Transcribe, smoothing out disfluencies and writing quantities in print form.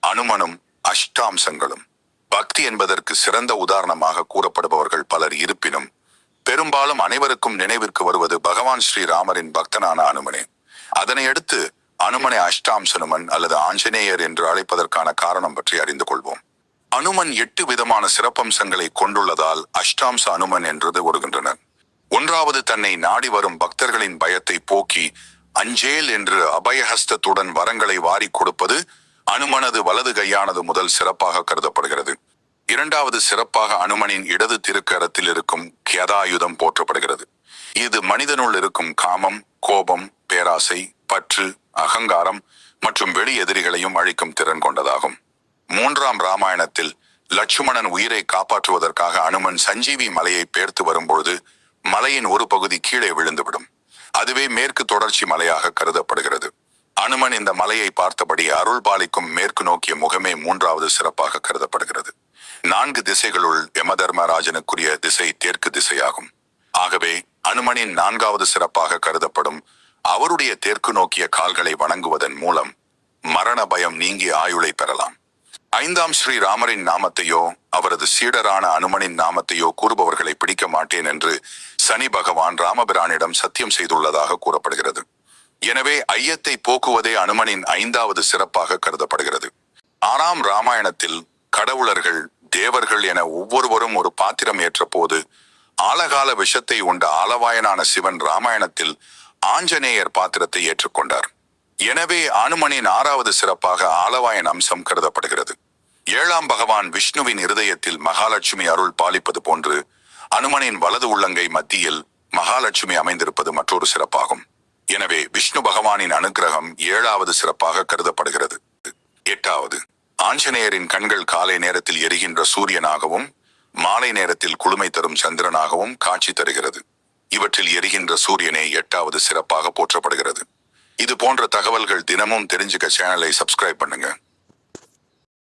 அனுமனும் அஷ்டாம்சங்களும். பக்தி என்பதற்கு சிறந்த உதாரணமாக கூறப்படுபவர்கள் பலர் இருப்பினும் பெரும்பாலும் அனைவருக்கும் நினைவிற்கு வருவது பகவான் ஸ்ரீராமரின் பக்தனான அனுமனே. அதனை அடுத்து அனுமனை அஷ்டாம்சனுமன் அல்லது ஆஞ்சநேயர் என்று அழைப்பதற்கான காரணம் பற்றி அறிந்து கொள்வோம். அனுமன் 8 விதமான சிறப்பம்சங்களை கொண்டுள்ளதால் அஷ்டாம்ச அனுமன் என்று வருகின்றனர். ஒன்றாவது, தன்னை நாடி வரும் பக்தர்களின் பயத்தை போக்கி அஞ்சேல் என்று அபயஹஸ்தத்துடன் வரங்களை வாரி கொடுப்பது அனுமனது வலது கையானது முதல் சிறப்பாக கருதப்படுகிறது. இரண்டாவது சிறப்பாக அனுமனின் இடது திருக்கரத்தில் இருக்கும் கதாயுதம் போற்றப்படுகிறது. இது மனிதனுள் இருக்கும் காமம், கோபம், பேராசை, பற்று, அகங்காரம் மற்றும் வெளி எதிரிகளையும் அழிக்கும் திறன் கொண்டதாகும். 3ஆம் ராமாயணத்தில் லட்சுமணன் உயிரை காப்பாற்றுவதற்காக அனுமன் சஞ்சீவி மலையை பேர்த்து வரும்பொழுது மலையின் ஒரு பகுதி கீழே விழுந்துவிடும். அதுவே மேற்கு தொடர்ச்சி மலையாக கருதப்படுகிறது. அனுமன் இந்த மலையை பார்த்தபடி அருள் பாலிக்கும் மேற்கு நோக்கிய முகமே 3வது சிறப்பாக கருதப்படுகிறது. 4 திசைகளுள் யமதர்மராஜனுக்குரிய திசை தெற்கு திசையாகும். ஆகவே அனுமனின் 4வது சிறப்பாக கருதப்படும் அவருடைய தெற்கு நோக்கிய கால்களை வணங்குவதன் மூலம் மரண பயம் நீங்கி ஆயுளை பெறலாம். 5ஆம் ஸ்ரீராமரின் நாமத்தையோ அவரது சீடரான அனுமனின் நாமத்தையோ கூறுபவர்களை பிடிக்க மாட்டேன் என்று சனி பகவான் ராமபிரானிடம் சத்தியம் செய்துள்ளதாக கூறப்படுகிறது. எனவே ஐயத்தை போக்குவதே அனுமனின் 5வது சிறப்பாக கருதப்படுகிறது. 6ஆம் ராமாயணத்தில் கடவுளர்கள், தேவர்கள் என ஒவ்வொருவரும் ஒரு பாத்திரம் ஏற்ற போது ஆலகால விஷத்தை உண்ட ஆலவாயனான சிவன் ராமாயணத்தில் ஆஞ்சநேயர் பாத்திரத்தை ஏற்றுக்கொண்டார். எனவே அனுமனின் 6வது சிறப்பாக ஆலவாயன் அம்சம் கருதப்படுகிறது. 7ஆம் பகவான் விஷ்ணுவின் இருதயத்தில் மகாலட்சுமி அருள் பாலிப்பது போன்று அனுமனின் வலது உள்ளங்கை மத்தியில் மகாலட்சுமி அமைந்திருப்பது மற்றொரு சிறப்பாகும். எனவே விஷ்ணு பகவானின் அனுக்கிரகம் 7வது சிறப்பாக கருதப்படுகிறது. 8வது, ஆஞ்சநேயரின் கண்கள் காலை நேரத்தில் எரிகின்ற சூரியனாகவும் மாலை நேரத்தில் குளுமை தரும் சந்திரனாகவும் காட்சி தருகிறது. இவற்றில் எரிகின்ற சூரியனே 8வது சிறப்பாக போற்றப்படுகிறது. இது போன்ற தகவல்கள் தினமும் தெரிஞ்சுக்க சேனலை சப்ஸ்கிரைப் பண்ணுங்க.